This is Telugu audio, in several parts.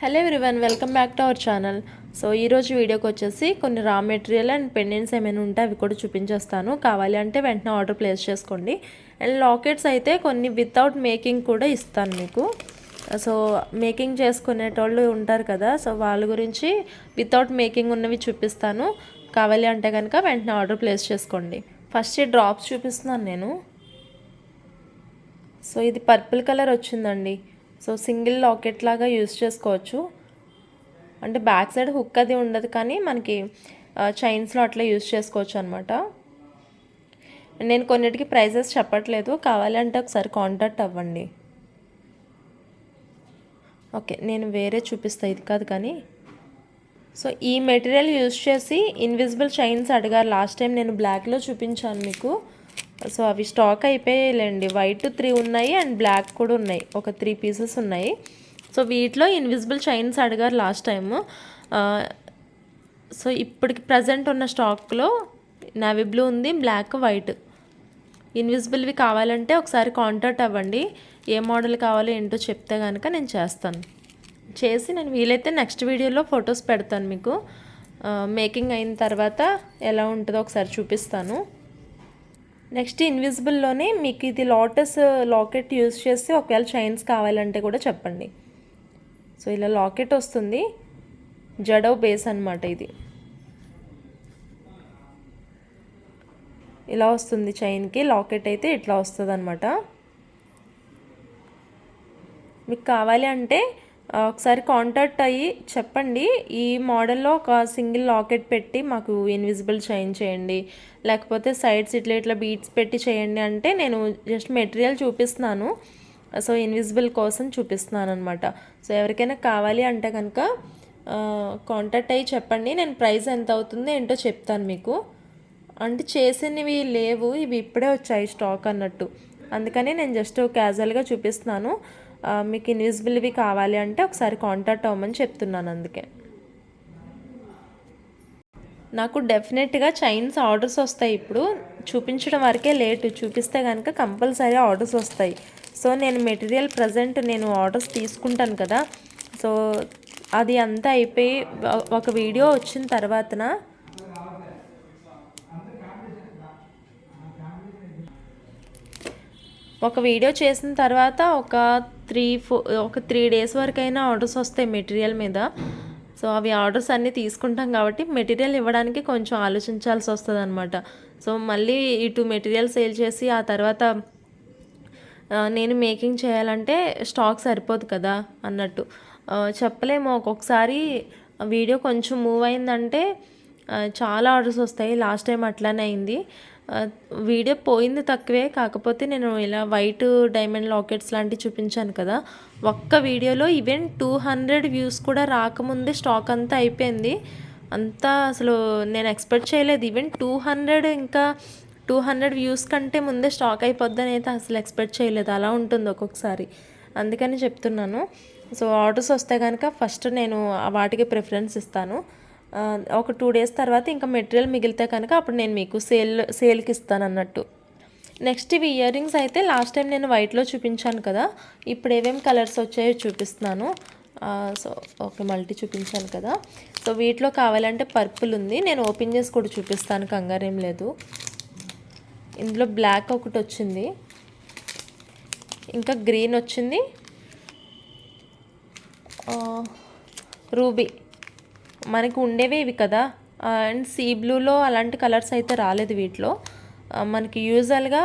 Hello everyone, welcome back to our channel. So ఈరోజు వీడియోకి వచ్చేసి కొన్ని రా మెటీరియల్ అండ్ పెండెంట్స్ ఏమైనా ఉంటే అవి కూడా చూపించేస్తాను. కావాలి అంటే వెంటనే ఆర్డర్ ప్లేస్ చేసుకోండి. అండ్ లాకెట్స్ అయితే కొన్ని వితౌట్ మేకింగ్ కూడా ఇస్తాను మీకు. సో మేకింగ్ చేసుకునేటోళ్ళు ఉంటారు కదా, సో వాళ్ళ గురించి వితౌట్ మేకింగ్ ఉన్నవి చూపిస్తాను. కావాలి అంటే కనుక వెంటనే ఆర్డర్ ప్లేస్ చేసుకోండి. ఫస్ట్ ఈ డ్రాప్స్ చూపిస్తున్నాను నేను. సో ఇది పర్పుల్ కలర్ వచ్చిందండి. సో సింగిల్ లాకెట్ లాగా యూస్ చేసుకోవచ్చు. అంటే బ్యాక్ సైడ్ హుక్ అది ఉండదు, కానీ మనకి చైన్స్లో అట్లా యూస్ చేసుకోవచ్చు అనమాట. నేను కొన్నిటికి ప్రైజెస్ చెప్పట్లేదు, కావాలంటే ఒకసారి కాంటాక్ట్ అవ్వండి. ఓకే, నేను వేరే చూపిస్తాను, ఇది కాదు కానీ. సో ఈ మెటీరియల్ యూస్ చేసి ఇన్విజిబుల్ చైన్స్ అడిగారు లాస్ట్ టైం, నేను బ్లాక్లో చూపించాను మీకు. సో అవి స్టాక్ అయిపోయాయిలేండి. వైట్ 3 ఉన్నాయి అండ్ బ్లాక్ కూడా ఉన్నాయి, ఒక 3 పీసెస్ ఉన్నాయి. సో వీటిలో ఇన్విజిబుల్ చైన్స్ అడిగారు లాస్ట్ టైము. సో ఇప్పటికి ప్రజెంట్ ఉన్న స్టాక్లో నేవీ బ్లూ ఉంది, బ్లాక్, వైట్. ఇన్విజిబుల్వి కావాలంటే ఒకసారి కాంటాక్ట్ అవ్వండి. ఏ మోడల్ కావాలో ఏంటో చెప్తే కనుక నేను చేసి నేను వీలైతే నెక్స్ట్ వీడియోలో ఫొటోస్ పెడతాను మీకు. మేకింగ్ అయిన తర్వాత ఎలా ఉంటుందో ఒకసారి చూపిస్తాను. నెక్స్ట్ ఇన్విజిబుల్లోనే మీకు ఇది లోటస్ లాకెట్ యూస్ చేసి ఒకవేళ చైన్స్ కావాలంటే కూడా చెప్పండి. సో ఇలా లాకెట్ వస్తుంది, జడో బేస్ అనమాట. ఇది ఇలా వస్తుంది చైన్కి, లాకెట్ అయితే ఇట్లా వస్తుంది అనమాట. మీకు కావాలి అంటే ఒకసారి కాంటాక్ట్ అయ్యి చెప్పండి, ఈ మోడల్లో ఒక సింగిల్ లాకెట్ పెట్టి మాకు ఇన్విజిబుల్ చైన్ చేయండి, లేకపోతే సైడ్స్ ఇట్లా బీడ్స్ పెట్టి చేయండి అంటే నేను జస్ట్ మెటీరియల్ చూపిస్తున్నాను. సో ఇన్విజిబుల్ కోసం చూపిస్తున్నాను అనమాట. సో ఎవరికైనా కావాలి అంటే కనుక కాంటాక్ట్ అయ్యి చెప్పండి, నేను ప్రైస్ ఎంత అవుతుందో ఏంటో చెప్తాను మీకు. అంటే చేసినవి లేవు, ఇవి ఇప్పుడే వచ్చాయి స్టాక్ అన్నట్టు, అందుకని నేను జస్ట్ క్యాజువల్గా చూపిస్తున్నాను. మీకు ఇన్విజిబుల్వి కావాలి అంటే ఒకసారి కాంటాక్ట్ అవ్వమని చెప్తున్నాను. అందుకే నాకు డెఫినెట్గా చైన్స్ ఆర్డర్స్ వస్తాయి. ఇప్పుడు చూపించడం వరకే లేటు, చూపిస్తే కనుక కంపల్సరీ ఆర్డర్స్ వస్తాయి. సో నేను మెటీరియల్ ప్రజెంట్ నేను ఆర్డర్స్ తీసుకుంటాను కదా, సో అది అంతా అయిపోయి ఒక వీడియో వచ్చిన తర్వాతన ఒక వీడియో చేసిన తర్వాత ఒక 3 డేస్ వరకైనా ఆర్డర్స్ వస్తాయి మెటీరియల్ మీద. సో అవి ఆర్డర్స్ అన్నీ తీసుకుంటాం కాబట్టి మెటీరియల్ ఇవ్వడానికి కొంచెం ఆలోచించాల్సి వస్తుంది అనమాట. సో మళ్ళీ ఇటు మెటీరియల్ సేల్ చేసి ఆ తర్వాత నేను మేకింగ్ చేయాలంటే స్టాక్ సరిపోదు కదా అన్నట్టు. చెప్పలేము, ఒక్కొక్కసారి వీడియో కొంచెం మూవ్ అయిందంటే చాలా ఆర్డర్స్ వస్తాయి. లాస్ట్ టైం అట్లానే అయింది. వీడియో పోయింది తక్కువే, కాకపోతే నేను ఇలా వైట్ డైమండ్ లాకెట్స్ లాంటివి చూపించాను కదా, ఒక్క వీడియోలో ఈవెన్ 200 వ్యూస్ కూడా రాకముందే స్టాక్ అంతా అయిపోయింది. అంతా అసలు నేను ఎక్స్పెక్ట్ చేయలేదు. ఈవెన్ 200 వ్యూస్ కంటే ముందే స్టాక్ అయిపోద్దని అయితే అసలు ఎక్స్పెక్ట్ చేయలేదు. అలా ఉంటుంది ఒక్కొక్కసారి, అందుకని చెప్తున్నాను. సో ఆర్డర్స్ వస్తే కనుక ఫస్ట్ నేను వాటికి ప్రిఫరెన్స్ ఇస్తాను. ఒక 2 డేస్ తర్వాత ఇంకా మెటీరియల్ మిగిలితే కనుక అప్పుడు నేను మీకు సేల్కి ఇస్తాను అన్నట్టు. నెక్స్ట్ ఇవి ఇయర్ రింగ్స్ అయితే లాస్ట్ టైం నేను వైట్లో చూపించాను కదా, ఇప్పుడు ఏమేమి కలర్స్ వచ్చాయో చూపిస్తున్నాను. సో ఓకే, మల్టీ చూపించాను కదా. సో వీటిలో కావాలంటే పర్పుల్ ఉంది, నేను ఓపెన్ చేసి కూడా చూపిస్తాను, కంగారేం లేదు. ఇందులో బ్లాక్ ఒకటి వచ్చింది, ఇంకా గ్రీన్ వచ్చింది, రూబీ. మనకు ఉండేవి ఇవి కదా, అండ్ సీ బ్లూలో అలాంటి కలర్స్ అయితే రాలేదు వీటిలో. మనకి యూజువల్గా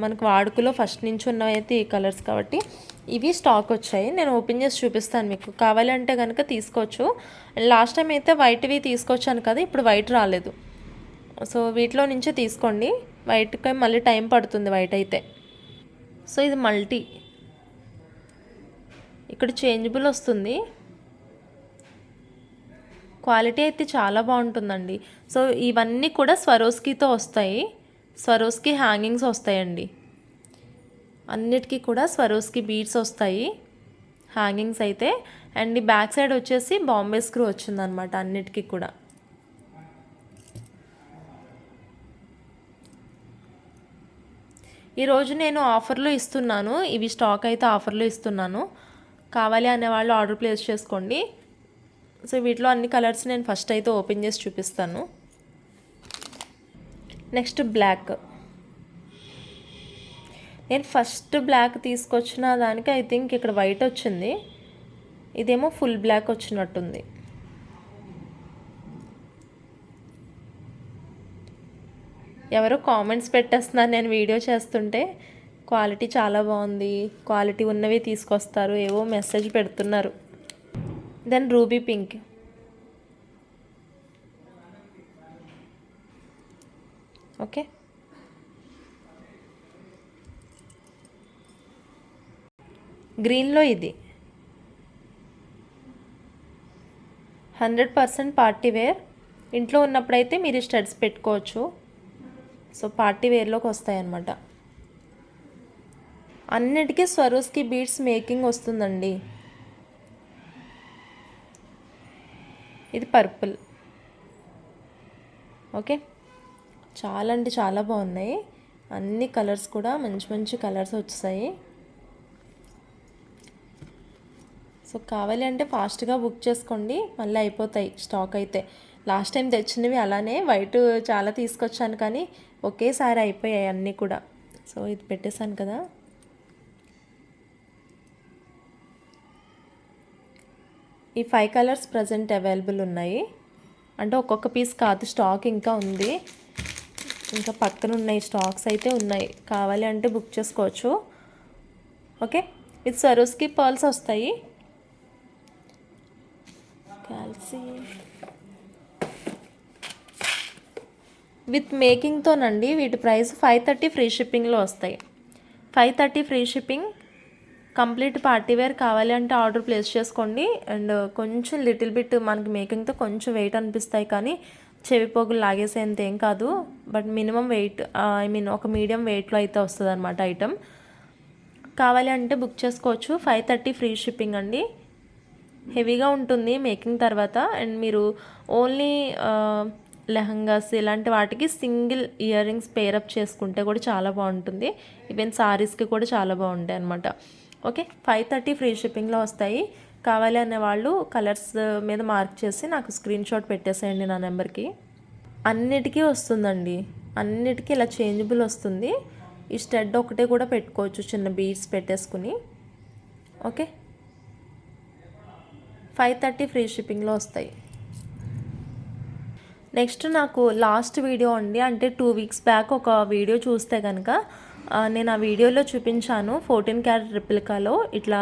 మనకు వాడుకలో ఫస్ట్ నుంచి ఉన్నవి అయితే ఈ కలర్స్ కాబట్టి ఇవి స్టాక్ వచ్చాయి. నేను ఓపెన్ చేసి చూపిస్తాను మీకు, కావాలంటే కనుక తీసుకోవచ్చు. లాస్ట్ టైం అయితే వైట్వి తీసుకొచ్చాను కదా, ఇప్పుడు వైట్ రాలేదు. సో వీటిలో నుంచే తీసుకోండి, వైట్కి మళ్ళీ టైం పడుతుంది వైట్ అయితే. సో ఇది మల్టీ, ఇక్కడ చేంజబుల్ వస్తుంది. క్వాలిటీ అయితే చాలా బాగుంటుందండి. సో ఇవన్నీ కూడా స్వరోస్కీతో వస్తాయి, స్వరోస్కీ హ్యాంగింగ్స్ వస్తాయండి. అన్నిటికీ కూడా స్వరోస్కీ బీడ్స్ వస్తాయి హ్యాంగింగ్స్ అయితే. అండ్ ఈ బ్యాక్ సైడ్ వచ్చేసి బాంబే స్క్రూ వచ్చిందనమాట అన్నిటికీ కూడా. ఈరోజు నేను ఆఫర్లో ఇస్తున్నాను, ఇవి స్టాక్ అయితే ఆఫర్లో ఇస్తున్నాను. కావాలి అనే వాళ్ళు ఆర్డర్ ప్లేస్ చేసుకోండి. సో వీటిలో అన్ని కలర్స్ నేను ఫస్ట్ అయితే ఓపెన్ చేసి చూపిస్తాను. Next block. నేను ఫస్ట్ బ్లాక్ తీసుకొచ్చిన దానికి ఐ థింక్ ఇక్కడ వైట్ వచ్చింది, ఇదేమో ఫుల్ బ్లాక్ వచ్చినట్టుంది. ఎవరో కామెంట్స్ పెట్టేస్తున్నారు నేను వీడియో చేస్తుంటే, క్వాలిటీ చాలా బాగుంది, క్వాలిటీ ఉన్నవి తీసుకొస్తారు, ఏవో మెసేజ్ పెడుతున్నారు. Then ruby pink. ఓకే, గ్రీన్లో ఇది 100% పార్టీ వేర్. ఇంట్లో ఉన్నప్పుడైతే మీరు స్టడ్స్ పెట్టుకోవచ్చు. సో పార్టీ వేర్లోకి వస్తాయన్నమాట. అన్నిటికీ స్వరోస్కి బీడ్స్ మేకింగ్ వస్తుందండి. ఇది పర్పుల్. ఓకే, చాలా అంటే చాలా బాగున్నాయి. అన్ని కలర్స్ కూడా మంచి మంచి కలర్స్ వచ్చాయి. సో కావాలి అంటే ఫాస్ట్గా బుక్ చేసుకోండి, మళ్ళీ అయిపోతాయి స్టాక్ అయితే. లాస్ట్ టైం తెచ్చినవి అలానే వైట్ చాలా తీసుకొచ్చాను, కానీ ఒకేసారి అయిపోయాయి అన్నీ కూడా. సో ఇది పెట్టేశాను కదా. ఈ 5 కలర్స్ ప్రజెంట్ అవైలబుల్ ఉన్నాయి. అంటే ఒక్కొక్క పీస్ కాదు, స్టాక్ ఇంకా ఉంది, ఇంకా పక్కన ఉన్నాయి, స్టాక్స్ అయితే ఉన్నాయి. కావాలి అంటే బుక్ చేసుకోవచ్చు. ఓకే, ఇది సరోస్కి పర్ల్స్ వస్తాయి. విత్ మేకింగ్తోనండి. వీటి ప్రైస్ 530 ఫ్రీ షిప్పింగ్లో వస్తాయి. 530 free shipping. Complete party wear. కావాలి అంటే ఆర్డర్ ప్లేస్ చేసుకోండి. అండ్ కొంచెం లిటిల్ బిట్ మనకి మేకింగ్తో కొంచెం వెయిట్ అనిపిస్తాయి, కానీ చెవి పోగులు లాగేసేంత ఏం కాదు. But minimum weight, I mean ఒక మీడియం వెయిట్లో అయితే వస్తుంది అనమాట ఐటమ్. కావాలి అంటే బుక్ చేసుకోవచ్చు. 530 ఫ్రీ షిప్పింగ్ అండి. హెవీగా ఉంటుంది మేకింగ్ తర్వాత. అండ్ మీరు ఓన్లీ లెహంగాస్ ఇలాంటి వాటికి సింగిల్ ఇయర్ రింగ్స్ పేరప్ చేసుకుంటే కూడా చాలా బాగుంటుంది. ఈవెన్ సారీస్కి కూడా చాలా బాగుంటాయి అనమాట. ఓకే, 530 ఫ్రీ షిప్పింగ్లో వస్తాయి. కావాలి అనే వాళ్ళు కలర్స్ మీద మార్క్ చేసి నాకు స్క్రీన్ షాట్ పెట్టేసేయండి నా నెంబర్కి. అన్నిటికీ వస్తుందండి, అన్నిటికీ ఇలా చేంజబుల్ వస్తుంది. ఈ స్టడ్ ఒకటే కూడా పెట్టుకోవచ్చు, చిన్న బీడ్స్ పెట్టేసుకుని. ఓకే, 530 ఫ్రీ షిప్పింగ్లో వస్తాయి. నెక్స్ట్ నాకు లాస్ట్ వీడియో అండి, అంటే 2 వీక్స్ బ్యాక్ ఒక వీడియో చూస్తే కనుక నేను ఆ వీడియోలో చూపించాను 14 క్యారెట్ రిప్లికాలో ఇట్లా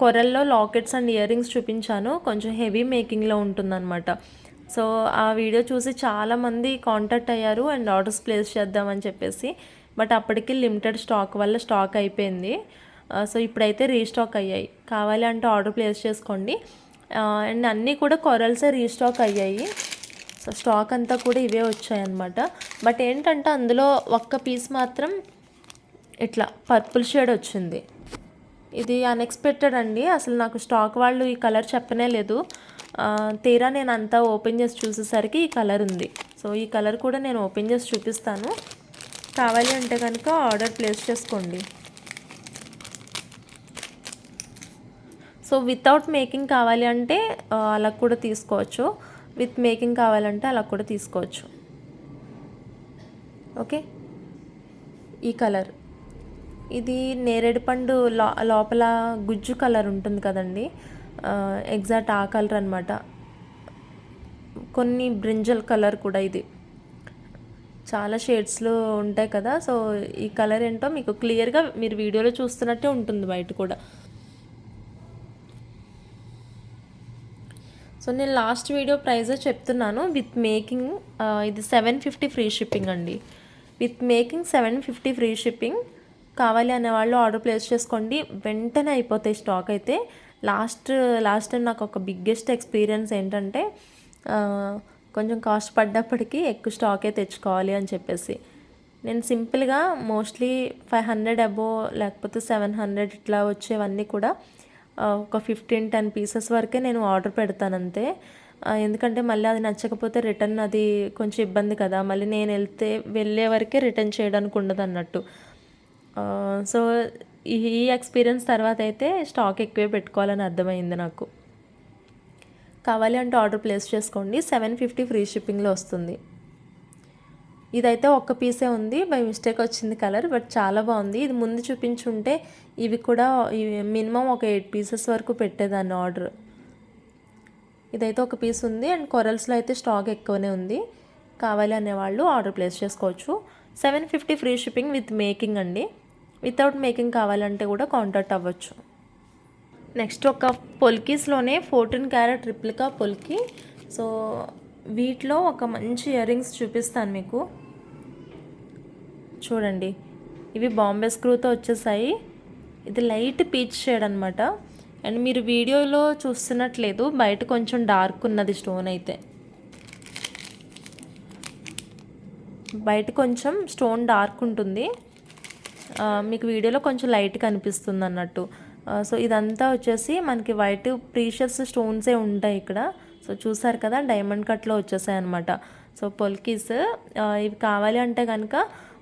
కొరల్లో లాకెట్స్ అండ్ ఇయర్ రింగ్స్ చూపించాను. కొంచెం హెవీ మేకింగ్లో ఉంటుందన్నమాట. సో ఆ వీడియో చూసి చాలామంది కాంటాక్ట్ అయ్యారు అండ్ ఆర్డర్స్ ప్లేస్ చేద్దామని చెప్పేసి. బట్ అప్పటికి లిమిటెడ్ స్టాక్ వల్ల స్టాక్ అయిపోయింది. సో ఇప్పుడైతే రీస్టాక్ అయ్యాయి. కావాలి అంటే ఆర్డర్ ప్లేస్ చేసుకోండి. అండ్ అన్నీ కూడా కొరల్సే రీస్టాక్ అయ్యాయి. సో స్టాక్ అంతా కూడా ఇవే వచ్చాయన్నమాట. బట్ ఏంటంటే అందులో ఒక్క పీస్ మాత్రం ఇట్లా పర్పుల్ షేడ్ వచ్చింది. ఇది అన్ఎక్స్పెక్టెడ్ అండి. అసలు నాకు స్టాక్ వాళ్ళు ఈ కలర్ చెప్పనే లేదు. తీరా నేను అంతా ఓపెన్ చేసి చూసేసరికి ఈ కలర్ ఉంది. సో ఈ కలర్ కూడా నేను ఓపెన్ చేసి చూపిస్తాను. కావాలి అంటే కనుక ఆర్డర్ ప్లేస్ చేసుకోండి. సో వితౌట్ మేకింగ్ కావాలి అంటే అలా కూడా తీసుకోవచ్చు, విత్ మేకింగ్ కావాలంటే అలా కూడా తీసుకోవచ్చు. ఓకే, ఈ కలర్ ఇది నేరేడు పండు లోపల గుజ్జు కలర్ ఉంటుంది కదండి, ఎగ్జాక్ట్ ఆ కలర్ అనమాట. కొన్ని బ్రింజల్ కలర్ కూడా ఇది. చాలా షేడ్స్లో ఉంటాయి కదా. సో ఈ కలర్ ఏంటో మీకు క్లియర్గా మీరు వీడియోలో చూస్తున్నట్టే ఉంటుంది బయట కూడా. సో నేను లాస్ట్ వీడియో ప్రైజే చెప్తున్నాను. విత్ మేకింగ్ ఇది 750 ఫ్రీ షిప్పింగ్ అండి. With making 750 free shipping. కావాలి అనే వాళ్ళు ఆర్డర్ ప్లేస్ చేసుకోండి, వెంటనే అయిపోతాయి స్టాక్ అయితే. లాస్ట్ టైం నాకు ఒక బిగ్గెస్ట్ ఎక్స్పీరియన్స్ ఏంటంటే కొంచెం కాస్ట్ పడ్డప్పటికీ ఎక్కువ స్టాకే తెచ్చుకోవాలి అని చెప్పేసి నేను సింపుల్గా మోస్ట్లీ 500 అబో లేకపోతే 700 ఇట్లా వచ్చేవన్నీ కూడా ఒక 15-10 పీసెస్ వరకే నేను ఆర్డర్ పెడతాను అంతే. ఎందుకంటే మళ్ళీ అది నచ్చకపోతే రిటర్న్ అది కొంచెం ఇబ్బంది కదా, మళ్ళీ నేను వెళ్ళే వరకే రిటర్న్ చేయడానికి ఉండదు అన్నట్టు. సో ఈ ఎక్స్పీరియన్స్ తర్వాత అయితే స్టాక్ ఎక్కువే పెట్టుకోవాలని అర్థమైంది నాకు. కావాలి అంటే ఆర్డర్ ప్లేస్ చేసుకోండి. 750 ఫ్రీ షిప్పింగ్లో వస్తుంది. ఇదైతే ఒక్క పీసే ఉంది, బై మిస్టేక్ వచ్చింది కలర్, బట్ చాలా బాగుంది. ఇది ముందు చూపించుంటే ఇవి కూడా మినిమం ఒక 8 పీసెస్ వరకు పెట్టేదాన్ని ఆర్డర్. ఇదైతే ఒక పీస్ ఉంది అండ్ కొరల్స్లో అయితే స్టాక్ ఎక్కువనే ఉంది. కావాలి అనేవాళ్ళు ఆర్డర్ ప్లేస్ చేసుకోవచ్చు. 750 ఫ్రీ షిప్పింగ్ విత్ మేకింగ్ అండి. వితౌట్ మేకింగ్ కావాలంటే కూడా కాంటాక్ట్ అవ్వచ్చు. నెక్స్ట్ ఒక పొల్కీస్లోనే 14 క్యారెట్ రిప్లికా పొల్కి. సో వీటిలో ఒక మంచి ఇయర్ రింగ్స్ చూపిస్తాను మీకు. చూడండి, ఇవి బాంబే స్క్రూతో వచ్చేసాయి. ఇది లైట్ పీచ్ షేడ్ అనమాట. అండ్ మీరు వీడియోలో చూస్తున్నట్లేదు, బయట కొంచెం డార్క్ ఉన్నది స్టోన్ అయితే. బయట కొంచెం స్టోన్ డార్క్ ఉంటుంది, మీకు వీడియోలో కొంచెం లైట్ కనిపిస్తుంది అన్నట్టు. సో ఇదంతా వచ్చేసి మనకి వైట్ ప్రీషియస్ స్టోన్సే ఉంటాయి ఇక్కడ. సో చూసారు కదా, డైమండ్ కట్లో వచ్చేసాయి అనమాట. సో పొల్కీస్ ఇవి కావాలి అంటే కనుక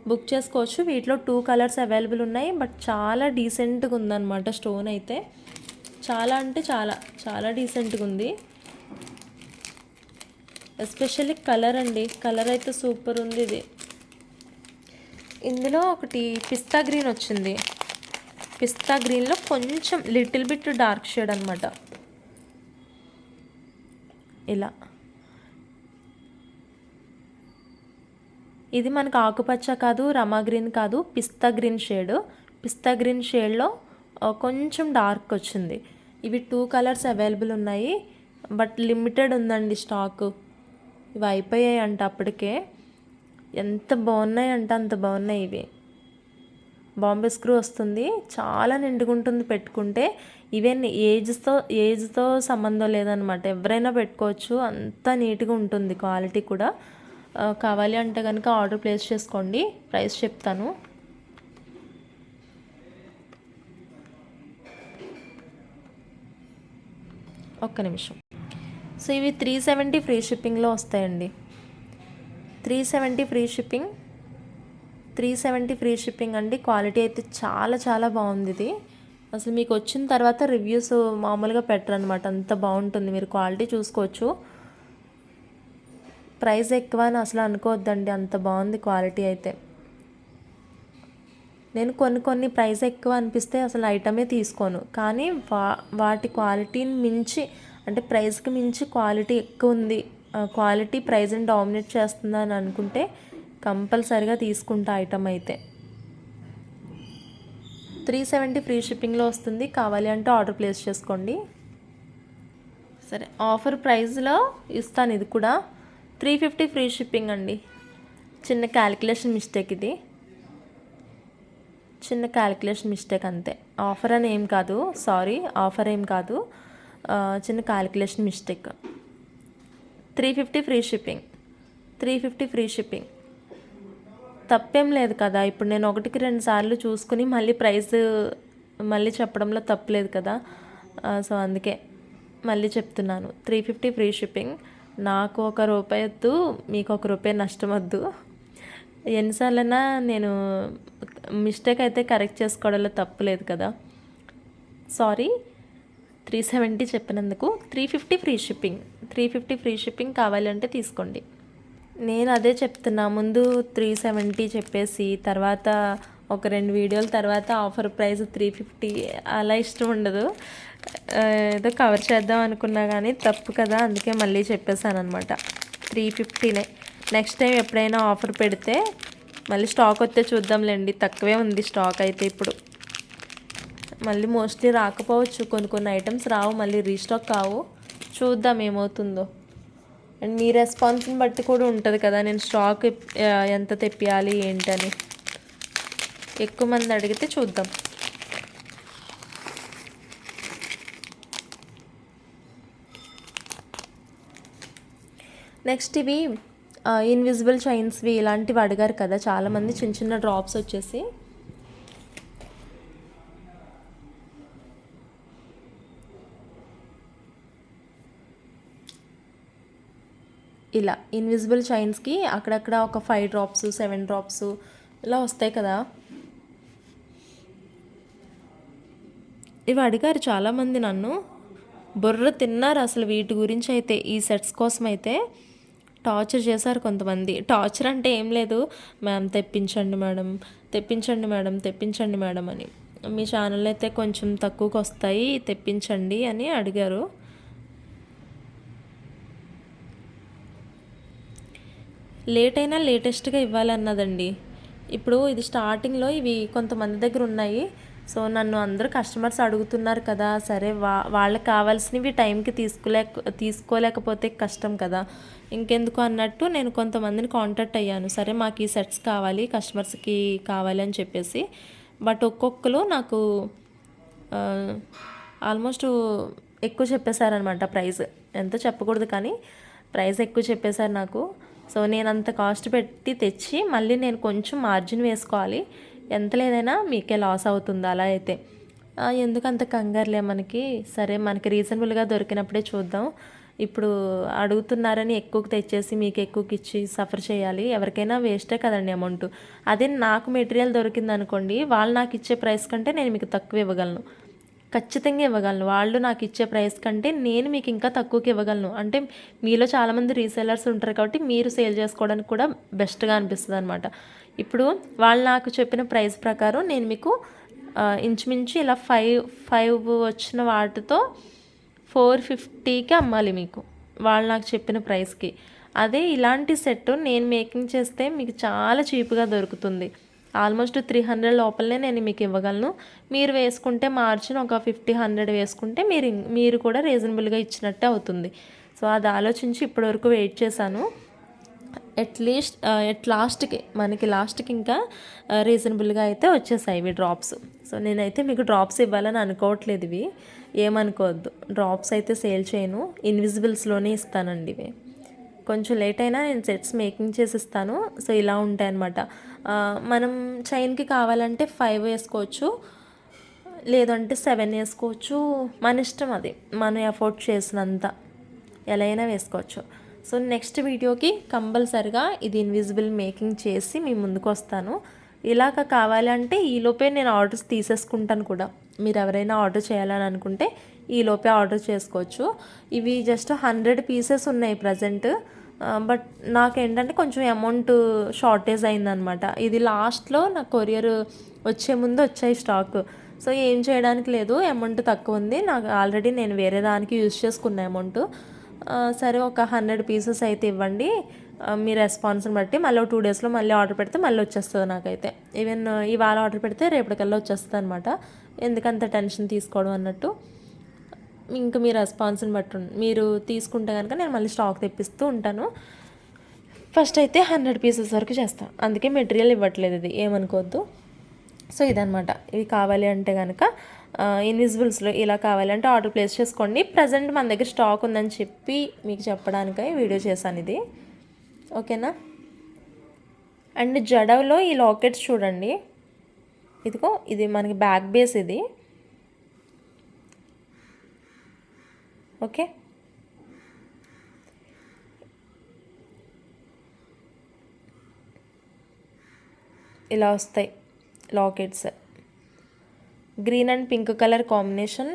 బుక్ చేసుకోవచ్చు. వీటిలో 2 కలర్స్ అవైలబుల్ ఉన్నాయి, బట్ చాలా డీసెంట్గా ఉందన్నమాట. స్టోన్ అయితే చాలా అంటే చాలా చాలా డీసెంట్గా ఉంది. ఎస్పెషల్లీ కలర్ అండి, కలర్ అయితే సూపర్ ఉంది. ఇది ఇందులో ఒకటి పిస్తా గ్రీన్ వచ్చింది. పిస్తా గ్రీన్లో కొంచెం లిటిల్ బిట్ డార్క్ షేడ్ అనమాట. ఇలా ఇది మనకు ఆకుపచ్చ కాదు, రమా గ్రీన్ కాదు, పిస్తా గ్రీన్ షేడ్. పిస్తా గ్రీన్ షేడ్లో కొంచెం డార్క్ వచ్చింది. ఇవి 2 కలర్స్ అవైలబుల్ ఉన్నాయి, బట్ లిమిటెడ్ ఉందండి స్టాక్. ఇవి అయిపోయాయి అంట అప్పటికే. ఎంత బాగున్నాయి అంటే అంత బాగున్నాయి. ఇవి బాంబే స్క్రూ వస్తుంది, చాలా నిండుగుంటుంది పెట్టుకుంటే. ఈవెన్ ఏజ్తో సంబంధం లేదనమాట, ఎవరైనా పెట్టుకోవచ్చు. అంత నీట్గా ఉంటుంది, క్వాలిటీ కూడా. కావాలి అంటే కనుక ఆర్డర్ ప్లేస్ చేసుకోండి. ప్రైస్ చెప్తాను. ఒక్క నిమిషం. సో ఇవి 370 ఫ్రీ షిప్పింగ్లో వస్తాయండి. 370 ఫ్రీ షిప్పింగ్, 370 ఫ్రీ షిప్పింగ్ అండి. క్వాలిటీ అయితే చాలా చాలా బాగుంది. ఇది అసలు మీకు వచ్చిన తర్వాత రివ్యూస్ మామూలుగా పెట్టరు అనమాట, అంత బాగుంటుంది. మీరు క్వాలిటీ చూసుకోవచ్చు. ప్రైస్ ఎక్కువ అని అసలు అనుకోవద్దండి, అంత బాగుంది క్వాలిటీ అయితే. నేను కొన్ని ప్రైస్ ఎక్కువ అనిపిస్తే అసలు ఐటమే తీసుకోను, కానీ వాటి క్వాలిటీని మించి, అంటే ప్రైస్కి మించి క్వాలిటీ ఎక్కువ ఉంది, క్వాలిటీ ప్రైస్ని డామినేట్ చేస్తుందని అనుకుంటే కంపల్సరిగా తీసుకుంటా ఐటమ్ అయితే. 370 ఫ్రీ షిప్పింగ్లో వస్తుంది. కావాలి అంటే ఆర్డర్ ప్లేస్ చేసుకోండి. సరే, ఆఫర్ ప్రైస్లో ఇస్తాను. ఇది కూడా 350 ఫ్రీ షిప్పింగ్ అండి. చిన్న క్యాలిక్యులేషన్ మిస్టేక్, ఇది చిన్న క్యాలిక్యులేషన్ మిస్టేక్ అంతే. ఆఫర్ అని ఏం కాదు, సారీ, ఆఫర్ ఏం కాదు, చిన్న calculation mistake. 350 free shipping, 350 free shipping. తప్పేం లేదు కదా. ఇప్పుడు నేను 1కి 2 సార్లు చూసుకుని మళ్ళీ ప్రైస్ మళ్ళీ చెప్పడంలో తప్పలేదు కదా. సో అందుకే మళ్ళీ చెప్తున్నాను, 350 ఫ్రీ షిప్పింగ్. నాకు ₹1 వద్దు, మీకు ₹1 నష్టం వద్దు. ఎన్నిసార్లైనా నేను మిస్టేక్ అయితే కరెక్ట్ చేసుకోవడంలో తప్పులేదు కదా. సారీ, 370 చెప్పినందుకు. 350 ఫ్రీ షిప్పింగ్, 350 ఫ్రీ షిప్పింగ్ కావాలి అంటే తీసుకోండి. నేను అదే చెప్తున్నా, ముందు 370 చెప్పేసి తర్వాత ఒక 2 వీడియోల తర్వాత ఆఫర్ ప్రైస్ 350, అలా ఇష్టం ఉండదు. ఏదో కవర్ చేద్దాం అనుకున్నా కానీ తప్పు కదా, అందుకే మళ్ళీ చెప్పేశాను అనమాట. 350నే. నెక్స్ట్ టైం ఎప్పుడైనా ఆఫర్ పెడితే మళ్ళీ స్టాక్ వస్తే చూద్దాంలేండి. తక్కువే ఉంది స్టాక్ అయితే ఇప్పుడు. మళ్ళీ మోస్ట్లీ రాకపోవచ్చు, కొన్ని ఐటమ్స్ రావు, మళ్ళీ రీస్టాక్ కావు. చూద్దాం ఏమవుతుందో. అండ్ మీ రెస్పాన్స్ని బట్టి కూడా ఉంటుంది కదా, నేను స్టాక్ ఎంత తెప్పియాలి ఏంటని. ఎక్కువ మంది అడిగితే చూద్దాం. నెక్స్ట్ ఇవి ఇన్విజిబుల్ చైన్స్వి ఇలాంటివి అడిగారు కదా చాలామంది, చిన్న చిన్న డ్రాప్స్ వచ్చేసి. ఇలా ఇన్విజిబుల్ చైన్స్కి అక్కడక్కడ ఒక 5 డ్రాప్స్ 7 డ్రాప్స్ ఇలా వస్తాయి కదా. ఇవి అడిగారు చాలామంది నన్ను, బుర్ర తిన్నారు అసలు వీటి గురించి అయితే. ఈ సెట్స్ కోసం అయితే టార్చర్ చేశారు కొంతమంది. టార్చర్ అంటే ఏం లేదు, మ్యామ్ తెప్పించండి మేడం, తెప్పించండి మేడం, తెప్పించండి మేడం అని. మీ ఛానల్ అయితే కొంచెం తక్కువకి వస్తాయి, తెప్పించండి అని అడిగారు. లేట్ అయినా లేటెస్ట్గా ఇవ్వాలన్నదండి. ఇప్పుడు ఇది స్టార్టింగ్లో ఇవి కొంతమంది దగ్గర ఉన్నాయి. సో నన్ను అందరూ కస్టమర్స్ అడుగుతున్నారు కదా, సరే వాళ్ళకి కావాల్సినవి టైంకి తీసుకోలేకపోతే కష్టం కదా, ఇంకెందుకు అన్నట్టు నేను కొంతమందిని కాంటాక్ట్ అయ్యాను. సరే మాకు ఈ సెట్స్ కావాలి, కస్టమర్స్కి కావాలి అని చెప్పేసి. బట్ ఒక్కొక్కరు నాకు ఆల్మోస్ట్ ఎక్కువ చెప్పేశారనమాట ప్రైస్. ఎంత చెప్పకూడదు కానీ ప్రైస్ ఎక్కువ చెప్పేశారు నాకు. సో నేను అంత కాస్ట్ పెట్టి తెచ్చి మళ్ళీ నేను కొంచెం మార్జిన్ వేసుకోవాలి. ఎంత లేదైనా మీకే లాస్ అవుతుంది అలా అయితే. ఎందుకు అంత కంగారులే మనకి, సరే మనకి రీజనబుల్గా దొరికినప్పుడే చూద్దాం. ఇప్పుడు అడుగుతున్నారని ఎక్కువకి తెచ్చేసి మీకు ఎక్కువకి ఇచ్చి సఫర్ చేయాలి, ఎవరికైనా వేస్టే కదండి అమౌంట్. అదే నాకు మెటీరియల్ దొరికింది అనుకోండి, వాళ్ళు నాకు ఇచ్చే ప్రైస్ కంటే నేను మీకు తక్కువ ఇవ్వగలను, ఖచ్చితంగా ఇవ్వగలను. వాళ్ళు నాకు ఇచ్చే ప్రైస్ కంటే నేను మీకు ఇంకా తక్కువకి ఇవ్వగలను. అంటే మీలో చాలామంది రీసేలర్స్ ఉంటారు కాబట్టి మీరు సేల్ చేసుకోవడానికి కూడా బెస్ట్గా అనిపిస్తుంది అనమాట. ఇప్పుడు వాళ్ళు నాకు చెప్పిన ప్రైస్ ప్రకారం నేను మీకు ఇంచుమించు ఇలా ఫైవ్ వచ్చిన వాటితో 450కి అమ్మాలి మీకు, వాళ్ళు నాకు చెప్పిన ప్రైస్కి. అదే ఇలాంటి సెట్ నేను మేకింగ్ చేస్తే మీకు చాలా చీప్గా దొరుకుతుంది. ఆల్మోస్ట్ 300 లోపలనే నేను మీకు ఇవ్వగలను. మీరు వేసుకుంటే మార్జిన్ ఒక 50-100 వేసుకుంటే మీరు కూడా రీజనబుల్గా ఇచ్చినట్టే అవుతుంది. సో అది ఆలోచించి ఇప్పటివరకు వెయిట్ చేశాను. లాస్ట్కి మనకి ఇంకా రీజనబుల్గా అయితే వచ్చేసాయి ఇవి డ్రాప్స్. సో నేనైతే మీకు డ్రాప్స్ ఇవ్వాలని అనుకోవట్లేదు, ఇవి ఏమనుకోవద్దు. డ్రాప్స్ అయితే సేల్ చేయను, ఇన్విజిబుల్స్లోనే ఇస్తానండి ఇవి. కొంచెం లేట్ అయినా నేను సెట్స్ మేకింగ్ చేసి ఇస్తాను. సో ఇలా ఉంటాయన్నమాట. మనం చైన్కి కావాలంటే 5 వేసుకోవచ్చు, లేదంటే 7 వేసుకోవచ్చు, మన ఇష్టం. అది మనం ఎఫోర్డ్ చేసినంత ఎలా అయినా వేసుకోవచ్చు. సో నెక్స్ట్ వీడియోకి కంపల్సరిగా ఇది ఇన్విజిబుల్ మేకింగ్ చేసి మీ ముందుకు వస్తాను. ఇలాగ కావాలంటే ఈలోపే నేను ఆర్డర్స్ తీసేసుకుంటాను కూడా. మీరు ఎవరైనా ఆర్డర్ చేయాలని అనుకుంటే ఈలోపే ఆర్డర్ చేసుకోవచ్చు. ఇవి జస్ట్ 100 పీసెస్ ఉన్నాయి ప్రజెంట్. బట్ నాకేంటంటే కొంచెం అమౌంట్ షార్టేజ్ అయిందనమాట. ఇది లాస్ట్లో నాకు కొరియర్ వచ్చే ముందు వచ్చాయి స్టాక్. సో ఏం చేయడానికి లేదు, అమౌంట్ తక్కువ ఉంది నాకు ఆల్రెడీ, నేను వేరే దానికి యూజ్ చేసుకున్న అమౌంట్. సరే ఒక 100 పీసెస్ అయితే ఇవ్వండి, మీ రెస్పాన్స్ని బట్టి మళ్ళీ 2 డేస్లో మళ్ళీ ఆర్డర్ పెడితే మళ్ళీ వచ్చేస్తుంది నాకైతే. ఈవెన్ ఇవాళ ఆర్డర్ పెడితే రేపటికల్లా వచ్చేస్తుంది అనమాట. ఎందుకంత టెన్షన్ తీసుకోవడం అన్నట్టు. ఇంకా మీ రెస్పాన్స్ని బట్టి మీరు తీసుకుంటే కనుక నేను మళ్ళీ స్టాక్ తెప్పిస్తూ ఉంటాను. ఫస్ట్ అయితే 100 పీసెస్ వరకు చేస్తాను, అందుకే మెటీరియల్ ఇవ్వట్లేదు, ఇది ఏమనుకోవద్దు. సో ఇదనమాట. ఇవి కావాలి అంటే కనుక ఇన్విజిబుల్స్లో ఇలా కావాలంటే ఆర్డర్ ప్లేస్ చేసుకోండి. ప్రజెంట్ మన దగ్గర స్టాక్ ఉందని చెప్పి మీకు చెప్పడానికై వీడియో చేశాను ఇది, ఓకేనా. అండ్ జడవలో ఈ లాకెట్స్ చూడండి, ఇదిగో ఇది మనకి బ్యాక్ బేస్ ఇది, ఓకే. ఇలా వస్తాయి lockets, green and pink colour combination.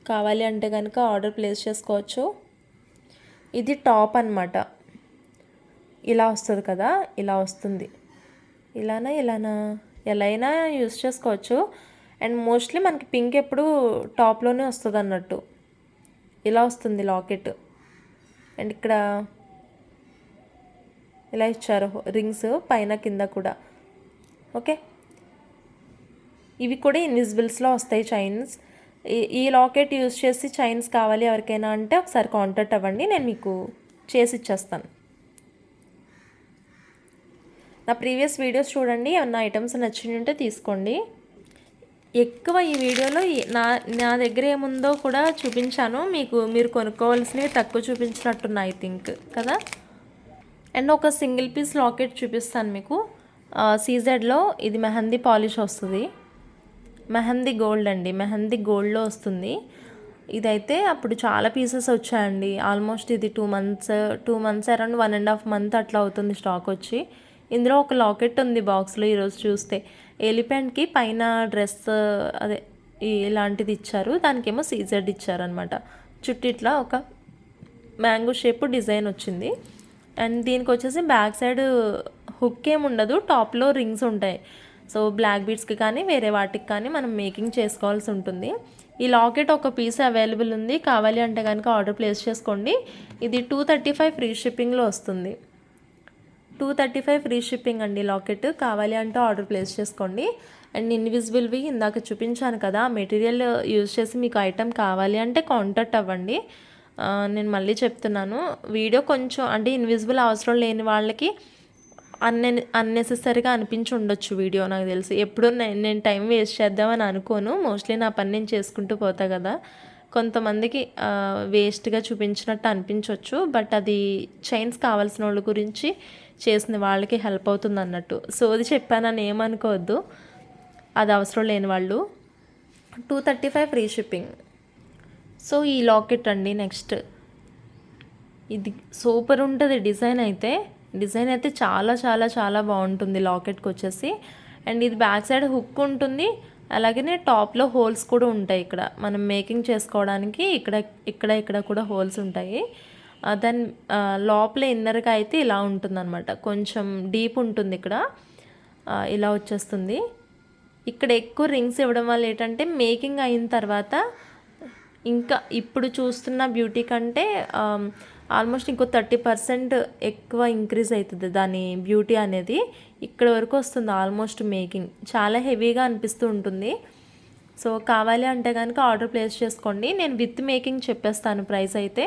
కావాలి అంటే కనుక ఆర్డర్ ప్లేస్ చేసుకోవచ్చు. ఇది టాప్ అన్నమాట, ఇలా వస్తుంది కదా, ఇలా వస్తుంది. ఇలానా ఎలా అయినా యూస్ చేసుకోవచ్చు. అండ్ మోస్ట్లీ మనకి పింక్ ఎప్పుడు టాప్లోనే వస్తుంది అన్నట్టు. ఇలా వస్తుంది లాకెట్. అండ్ ఇక్కడ ఇలా ఇచ్చారు రింగ్స్ పైన కింద కూడా, ఓకే. ఇవి కూడా ఇన్విజిబుల్స్లో వస్తాయి చైన్స్. ఈ లాకెట్ యూజ్ చేసి చైన్స్ కావాలి ఎవరికైనా అంటే ఒకసారి కాంటాక్ట్ అవ్వండి, నేను మీకు చేసి ఇచ్చేస్తాను. నా ప్రీవియస్ వీడియోస్ చూడండి, ఏమన్నా ఐటమ్స్ నచ్చి ఉంటే తీసుకోండి. ఎక్కువ ఈ వీడియోలో నా దగ్గర ఏముందో కూడా చూపించాను మీకు, మీరు కొనుక్కోవాల్సినవి తక్కువ చూపించినట్టున్నా ఐ థింక్ కదా. అండ్ ఒక సింగిల్ పీస్ లాకెట్ చూపిస్తాను మీకు. సీజెడ్లో ఇది మెహందీ పాలిష్ వస్తుంది, మెహందీ గోల్డ్ అండి, మెహందీ గోల్డ్లో వస్తుంది. ఇదైతే అప్పుడు చాలా పీసెస్ వచ్చాయండి. ఆల్మోస్ట్ ఇది 2 మంత్స్ అరౌండ్ 1.5 మంత్ అట్లా అవుతుంది స్టాక్ వచ్చి. ఇందులో ఒక లాకెట్ ఉంది బాక్స్లో ఈరోజు చూస్తే. ఎలిఫెంట్కి పైన డ్రెస్, అదే ఇలాంటిది ఇచ్చారు, దానికేమో సీజెడ్ ఇచ్చారనమాట. చుట్టూ ఇట్లా ఒక మ్యాంగో షేప్ డిజైన్ వచ్చింది. అండ్ దీనికి వచ్చేసి బ్యాక్ సైడ్ హుక్ ఏమి ఉండదు, టాప్లో రింగ్స్ ఉంటాయి. సో బ్లాక్ బీడ్స్కి కానీ వేరే వాటికి కానీ మనం మేకింగ్ చేసుకోవాల్సి ఉంటుంది. ఈ లాకెట్ ఒక పీస్ అవైలబుల్ ఉంది, కావాలి అంటే కనుక ఆర్డర్ ప్లేస్ చేసుకోండి. ఇది 235 ఫ్రీ షిప్పింగ్లో వస్తుంది. 235 ఫ్రీ షిప్పింగ్ అండి లాకెట్. కావాలి అంటే ఆర్డర్ ప్లేస్ చేసుకోండి. అండ్ ఇన్విజిబుల్వి ఇందాక చూపించాను కదా, మెటీరియల్ యూజ్ చేసి మీకు ఐటెం కావాలి అంటే కాంటాక్ట్ అవ్వండి. నేను మళ్ళీ చెప్తున్నాను, వీడియో కొంచెం అంటే ఇన్విజిబుల్ అవసరం లేని వాళ్ళకి అన్నెసెసరీగా అనిపించి ఉండొచ్చు వీడియో, నాకు తెలిసి. ఎప్పుడు నేను టైం వేస్ట్ చేద్దామని అనుకోను, మోస్ట్లీ నా పని నేను చేసుకుంటూ పోతా కదా. కొంతమందికి వేస్ట్గా చూపించినట్టు అనిపించవచ్చు, బట్ అది చైన్స్ కావాల్సిన వాళ్ళ గురించి చేసిన వాళ్ళకి హెల్ప్ అవుతుంది అన్నట్టు. సో అది చెప్పానని ఏమనుకోవద్దు, అది అవసరం లేని వాళ్ళు. 235 ఫ్రీ షిప్పింగ్. సో ఈ లాకెట్ అండి నెక్స్ట్. ఇది సూపర్ ఉంటుంది డిజైన్ అయితే చాలా చాలా చాలా బాగుంటుంది లాకెట్కి వచ్చేసి. అండ్ ఇది బ్యాక్ సైడ్ హుక్ ఉంటుంది, అలాగనే టాప్లో హోల్స్ కూడా ఉంటాయి. ఇక్కడ మనం మేకింగ్ చేసుకోవడానికి ఇక్కడ కూడా హోల్స్ ఉంటాయి. దాని లోపల ఇన్నర్గా అయితే ఇలా ఉంటుందన్నమాట, కొంచెం డీప్ ఉంటుంది. ఇక్కడ ఇలా వచ్చేస్తుంది. ఇక్కడ ఎక్కువ రింగ్స్ ఇవ్వడం వల్ల ఏంటంటే మేకింగ్ అయిన తర్వాత ఇంకా ఇప్పుడు చూస్తున్న బ్యూటీ కంటే ఆల్మోస్ట్ ఇంకో 30% ఎక్కువ ఇంక్రీజ్ అవుతుంది దాని బ్యూటీ అనేది. ఇక్కడ వరకు వస్తుంది ఆల్మోస్ట్ మేకింగ్. చాలా హెవీగా అనిపిస్తూ ఉంటుంది. సో కావాలి అంటే కనుక ఆర్డర్ ప్లేస్ చేసుకోండి. నేను విత్ మేకింగ్ చెప్పేస్తాను ప్రైస్ అయితే.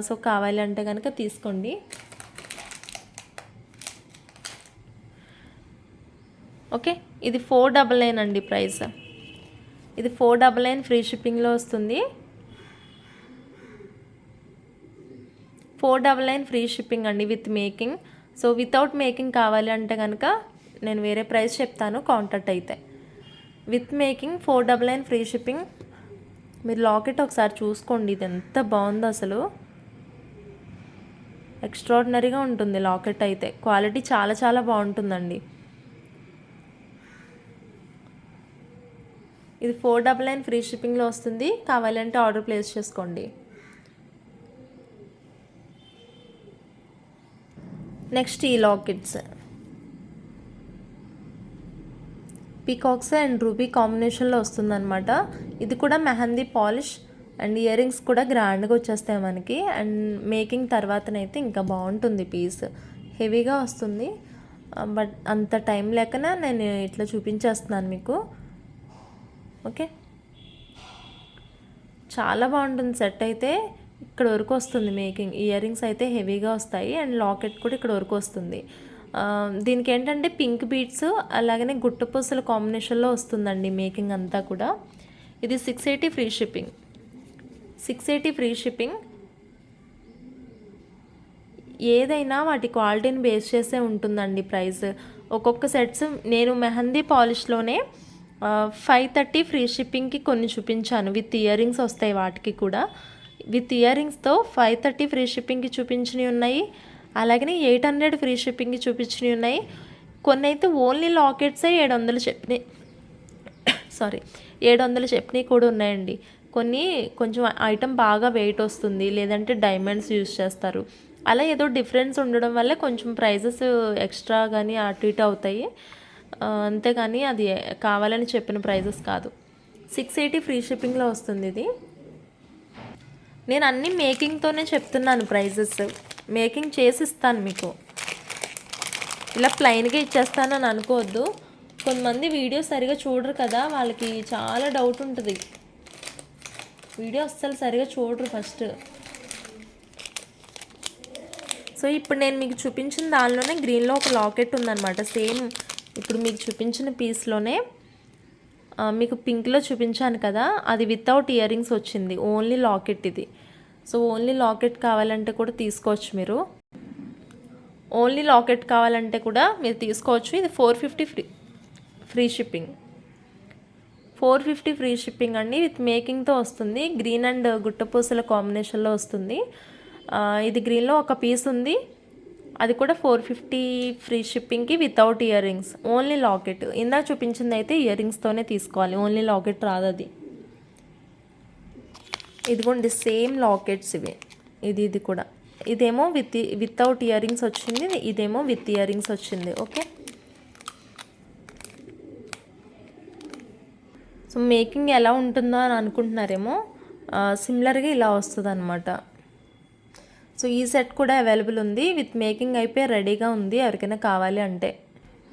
సో కావాలి అంటే కనుక తీసుకోండి. ఓకే, ఇది 499 అండి ప్రైస్. ఇది 499 ఫ్రీ షిప్పింగ్లో వస్తుంది. 499 ఫ్రీ షిప్పింగ్ అండి with making. So without making కావాలి అంటే కనుక నేను వేరే ప్రైస్ చెప్తాను, కాంటాక్ట్ అయితే. With making 499 free shipping. మీరు లాకెట్ ఒకసారి చూసుకోండి, ఇది ఎంత బాగుందో అసలు. ఎక్స్ట్రాడినరీగా ఉంటుంది లాకెట్ అయితే, క్వాలిటీ చాలా చాలా బాగుంటుందండి. ఇది 499 ఫ్రీ షిప్పింగ్లో వస్తుంది. కావాలంటే ఆర్డర్ ప్లేస్ చేసుకోండి. నెక్స్ట్ ఈ లాకెట్స్ పీకాక్స్ అండ్ రూబీ కాంబినేషన్లో వస్తుందన్నమాట. ఇది కూడా mehndi polish and ear rings కూడా గ్రాండ్గా వచ్చేస్తాయి మనకి. అండ్ మేకింగ్ తర్వాతనైతే ఇంకా బాగుంటుంది పీస్, హెవీగా వస్తుంది. బట్ అంత టైం లేకనా నేను ఇట్లా చూపించేస్తున్నాను మీకు. ఓకే, చాలా బాగుంటుంది సెట్ అయితే. ఇక్కడ వరకు వస్తుంది మేకింగ్. ఇయర్ రింగ్స్ అయితే హెవీగా వస్తాయి అండ్ లాకెట్ కూడా ఇక్కడ వరకు వస్తుంది. దీనికి ఏంటంటే పింక్ బీడ్స్ అలాగనే గుట్టపూసల కాంబినేషన్లో వస్తుందండి మేకింగ్ అంతా కూడా. ఇది 680 ఫ్రీ షిప్పింగ్. 680 free shipping. ఏదైనా వాటి క్వాలిటీని బేస్ చేసే ఉంటుందండి ప్రైస్. ఒక్కొక్క సెట్స్ నేను మెహందీ పాలిష్లోనే 530 ఫ్రీ షిప్పింగ్కి కొన్ని చూపించాను. విత్ ఇయర్ రింగ్స్ వస్తాయి వాటికి కూడా. విత్ ఇయర్ రింగ్స్తో 530 ఫ్రీ షిప్పింగ్కి చూపించినవి ఉన్నాయి, అలాగనే 800 ఫ్రీ షిప్పింగ్కి చూపించినవి ఉన్నాయి. కొన్ని అయితే ఓన్లీ లాకెట్సే 700 చెప్పినాయి 700 చెప్పినవి కూడా ఉన్నాయండి. కొన్ని కొంచెం ఐటమ్ బాగా వెయిట్ వస్తుంది, లేదంటే డైమండ్స్ యూజ్ చేస్తారు. అలా ఏదో డిఫరెన్స్ ఉండడం వల్ల కొంచెం ప్రైజెస్ ఎక్స్ట్రా కానీ అటు ఇటు అవుతాయి, అంతేగాని అది కావాలని చెప్పిన ప్రైజెస్ కాదు. 680 ఫ్రీ షిప్పింగ్లో వస్తుంది ఇది. నేను అన్నీ మేకింగ్తోనే చెప్తున్నాను ప్రైజెస్, మేకింగ్ చేసి ఇస్తాను మీకు. ఇలా ప్లెయిన్గా ఇచ్చేస్తానని అనుకోవద్దు. కొంతమంది వీడియో సరిగా చూడరు కదా, వాళ్ళకి చాలా డౌట్ ఉంటుంది. వీడియో అస్సలు సరిగా చూడరు ఫస్ట్. సో ఇప్పుడు నేను మీకు చూపించిన దానిలోనే గ్రీన్లో ఒక లాకెట్ ఉందన్నమాట. సేమ్ ఇప్పుడు మీకు చూపించిన పీస్లోనే మీకు పింక్లో చూపించాను కదా, అది వితౌట్ ఇయర్ రింగ్స్ వచ్చింది, ఓన్లీ లాకెట్ ఇది. సో ఓన్లీ లాకెట్ కావాలంటే కూడా తీసుకోవచ్చు మీరు. ఓన్లీ లాకెట్ కావాలంటే కూడా మీరు తీసుకోవచ్చు. ఇది 450 ఫ్రీ షిప్పింగ్. 450 ఫ్రీ షిప్పింగ్ అండి. విత్ మేకింగ్తో వస్తుంది. గ్రీన్ అండ్ గుట్టపూసల కాంబినేషన్లో వస్తుంది. ఇది గ్రీన్లో ఒక పీస్ ఉంది, అది కూడా 450 ఫ్రీ షిప్పింగ్కి without earrings, only locket. ఇందాక చూపించింది అయితే ఇయర్ రింగ్స్తోనే తీసుకోవాలి, ఓన్లీ లాకెట్ రాదు అది. ఇదిగోండి సేమ్ లాకెట్స్ ఇవి, ఇది కూడా. ఇదేమో వితౌట్ ఇయర్ రింగ్స్ వచ్చింది, ఇదేమో విత్ ఇయర్ రింగ్స్ వచ్చింది. ఓకే, సో మేకింగ్ ఎలా ఉంటుందో అని అనుకుంటున్నారేమో, సిమిలర్గా ఇలా వస్తుంది అనమాట. సో ఈ సెట్ కూడా అవైలబుల్ ఉంది, విత్ మేకింగ్ అయిపోయి రెడీగా ఉంది ఎవరికైనా కావాలి అంటే.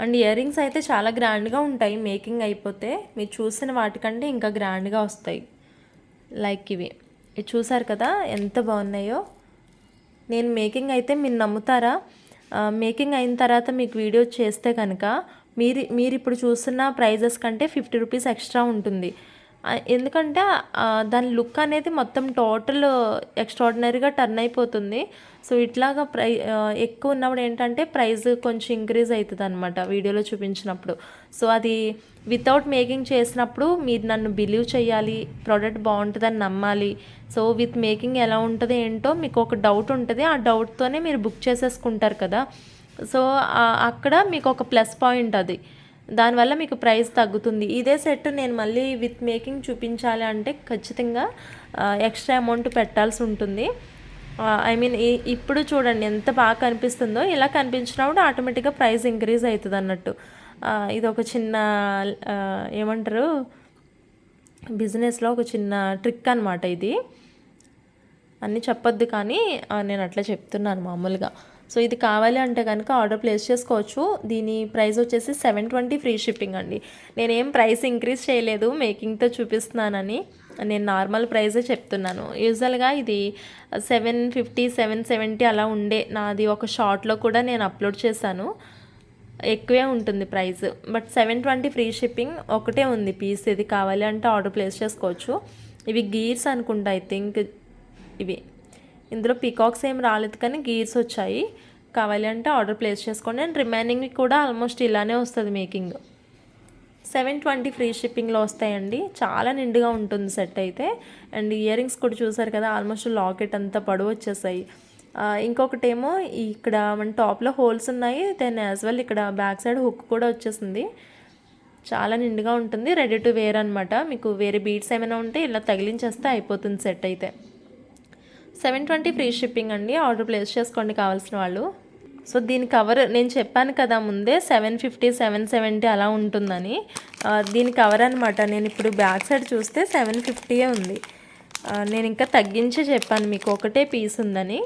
అండ్ ఇయర్ రింగ్స్ అయితే చాలా గ్రాండ్గా ఉంటాయి మేకింగ్ అయిపోతే, మీరు చూసిన వాటికంటే ఇంకా గ్రాండ్గా వస్తాయి. లైక్ ఇవి చూసారు కదా ఎంత బాగున్నాయో. నేను మేకింగ్ అయితే మీరు నమ్ముతారా, మేకింగ్ అయిన తర్వాత మీకు వీడియో చేస్తే కనుక మీరు ఇప్పుడు చూస్తున్న ప్రైజెస్ కంటే 50 రూపీస్ ఎక్స్ట్రా ఉంటుంది. ఎందుకంటే దాని లుక్ అనేది మొత్తం టోటల్ ఎక్స్ట్రాడినరీగా టర్న్ అయిపోతుంది. సో ఇట్లాగా ఎక్కువ ఉన్నప్పుడు ఏంటంటే ప్రైస్ కొంచెం ఇంక్రీజ్ అవుతుంది అనమాట వీడియోలో చూపించినప్పుడు. సో అది వితౌట్ మేకింగ్ చేసినప్పుడు మీరు నన్ను బిలీవ్ చేయాలి, ప్రోడక్ట్ బాగుంటుందని నమ్మాలి. సో విత్ మేకింగ్ ఎలా ఉంటుంది ఏంటో మీకు ఒక డౌట్ ఉంటుంది, ఆ డౌట్తోనే మీరు బుక్ చేసేసుకుంటారు కదా. సో అక్కడ మీకు ఒక ప్లస్ పాయింట్ అది, దానివల్ల మీకు ప్రైస్ తగ్గుతుంది. ఇదే సెట్ నేను మళ్ళీ విత్ మేకింగ్ చూపించాలి అంటే ఖచ్చితంగా ఎక్స్ట్రా అమౌంట్ పెట్టాల్సి ఉంటుంది. ఐ మీన్ ఇప్పుడు చూడండి ఎంత బాగా కనిపిస్తుందో, ఇలా కనిపించినప్పుడు ఆటోమేటిక్గా ప్రైస్ ఇంక్రీజ్ అవుతుంది అన్నట్టు. ఇది ఒక చిన్న ఏమంటారు బిజినెస్లో ఒక చిన్న ట్రిక్ అనమాట ఇది. అన్నీ చెప్పొద్దు కానీ నేను అట్లా చెప్తున్నాను మామూలుగా. సో ఇది కావాలి అంటే కనుక ఆర్డర్ ప్లేస్ చేసుకోవచ్చు. దీని ప్రైస్ వచ్చేసి 720 ఫ్రీ షిప్పింగ్ అండి. నేనేం ప్రైస్ ఇంక్రీజ్ చేయలేదు మేకింగ్తో చూపిస్తున్నానని, నేను నార్మల్ ప్రైజే చెప్తున్నాను. యూజువల్గా ఇది 750 770 అలా ఉండే, నాది ఒక షార్ట్లో కూడా నేను అప్లోడ్ చేశాను, ఎక్కువే ఉంటుంది ప్రైస్. బట్ 720 ఫ్రీ షిప్పింగ్ ఒకటే ఉంది పీస్. ఇది కావాలి అంటే ఆర్డర్ ప్లేస్ చేసుకోవచ్చు. ఇవి గీర్స్ అనుకుంటా ఐ థింక్ ఇవి. ఇందులో పీకాక్స్ ఏం రాలేదు కానీ గీర్స్ వచ్చాయి. కావాలి అంటే ఆర్డర్ ప్లేస్ చేసుకోండి. అండ్ రిమైనింగ్ కూడా ఆల్మోస్ట్ ఇలానే వస్తుంది మేకింగ్. 720 ఫ్రీ షిప్పింగ్లో వస్తాయండి. చాలా నిండుగా ఉంటుంది సెట్ అయితే. అండ్ ఇయర్ రింగ్స్ కూడా చూసారు కదా, ఆల్మోస్ట్ లాకెట్ అంతా పొడవు వచ్చేసాయి. ఇంకొకటేమో ఇక్కడ మన టాప్లో హోల్స్ ఉన్నాయి, దెన్ యాజ్ వెల్ ఇక్కడ బ్యాక్ సైడ్ హుక్ కూడా వచ్చేసింది. చాలా నిండుగా ఉంటుంది, రెడీ టు వేర్ అనమాట. మీకు వేరే బీడ్స్ ఏమైనా ఉంటే ఇలా తగిలించేస్తే అయిపోతుంది సెట్ అయితే. 720 ఫ్రీ షిప్పింగ్ అండి. ఆర్డర్ ప్లేస్ చేసుకోండి కావాల్సిన వాళ్ళు. సో దీని కవర్ నేను చెప్పాను కదా ముందే 750 770 అలా ఉంటుందని. దీని కవర్ అనమాట. నేను ఇప్పుడు బ్యాక్ సైడ్ చూస్తే 750 ఉంది. నేను ఇంకా తగ్గించే చెప్పాను మీకు, ఒకటే పీస్ ఉందని.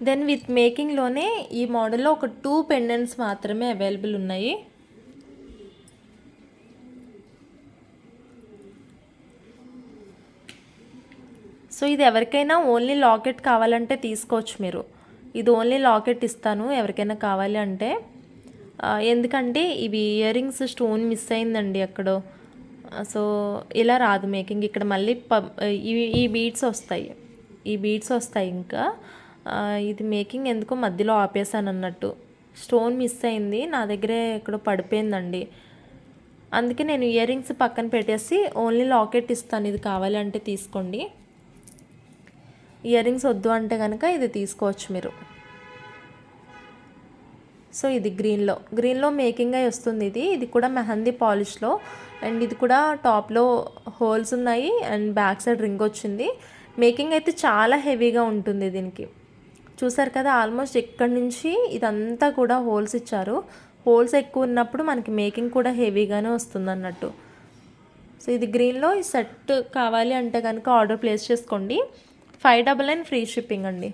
దెన్ విత్ మేకింగ్లోనే ఈ మోడల్లో ఒక 2 పెండెంట్స్ మాత్రమే అవైలబుల్ ఉన్నాయి. సో ఇది ఎవరికైనా ఓన్లీ లాకెట్ కావాలంటే తీసుకోవచ్చు మీరు. ఇది ఓన్లీ లాకెట్ ఇస్తాను ఎవరికైనా కావాలి అంటే. ఎందుకంటే ఇవి ఇయర్ రింగ్స్ స్టోన్ మిస్ అయిందండి ఎక్కడో. సో ఇలా రాదు మేకింగ్. ఇక్కడ మళ్ళీ ఈ బీడ్స్ వస్తాయి, ఈ బీడ్స్ వస్తాయి. ఇంకా ఇది మేకింగ్ ఎందుకో మధ్యలో ఆపేసాను అన్నట్టు. స్టోన్ మిస్ అయింది, నా దగ్గరే ఎక్కడో పడిపోయిందండి. అందుకే నేను ఇయర్ రింగ్స్ పక్కన పెట్టేసి ఓన్లీ లాకెట్ ఇస్తాను. ఇది కావాలి అంటే తీసుకోండి. ఇయర్ రింగ్స్ వద్దు అంటే కనుక ఇది తీసుకోవచ్చు మీరు. సో ఇది గ్రీన్లో మేకింగ్ అయి వస్తుంది. ఇది కూడా మెహందీ పాలిష్లో. అండ్ ఇది కూడా టాప్లో హోల్స్ ఉన్నాయి అండ్ బ్యాక్ సైడ్ రింగ్ వచ్చింది. మేకింగ్ అయితే చాలా హెవీగా ఉంటుంది దీనికి. చూసారు కదా, ఆల్మోస్ట్ ఇక్కడి నుంచి ఇదంతా కూడా హోల్స్ ఇచ్చారు. హోల్స్ ఎక్కువ ఉన్నప్పుడు మనకి మేకింగ్ కూడా హెవీగానే వస్తుంది అన్నట్టు. సో ఇది గ్రీన్లో ఈ సెట్ కావాలి అంటే కనుక ఆర్డర్ ప్లేస్ చేసుకోండి. 599 ఫ్రీ షిప్పింగ్ అండి.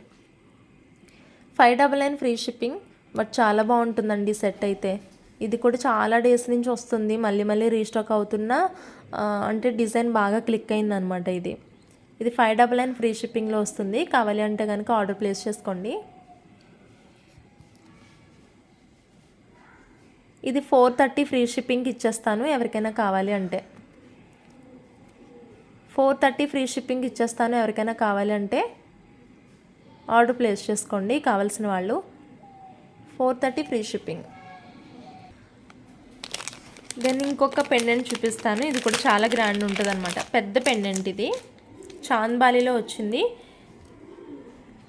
599 ఫ్రీ షిప్పింగ్. బట్ చాలా బాగుంటుందండి సెట్ అయితే. ఇది కూడా చాలా డేస్ నుంచి వస్తుంది, మళ్ళీ రీస్టాక్ అవుతున్నా అంటే డిజైన్ బాగా క్లిక్ అయిందనమాట. ఇది 599 ఫ్రీ షిప్పింగ్లో వస్తుంది. కావాలి అంటే కనుక ఆర్డర్ ప్లేస్ చేసుకోండి. ఇది 430 ఫ్రీ షిప్పింగ్కి ఇచ్చేస్తాను ఎవరికైనా కావాలి అంటే. 430 ఫ్రీ షిప్పింగ్ ఇచ్చేస్తాను ఎవరికైనా కావాలి అంటే ఆర్డర్ ప్లేస్ చేసుకోండి కావాల్సిన వాళ్ళు. 430 ఫ్రీ షిప్పింగ్. దెన్ ఇంకొక పెండెంట్ చూపిస్తాను. ఇది కూడా చాలా గ్రాండ్ ఉంటుంది అనమాట. పెద్ద పెండెంట్ ఇది, చాంద్బాలిలో వచ్చింది.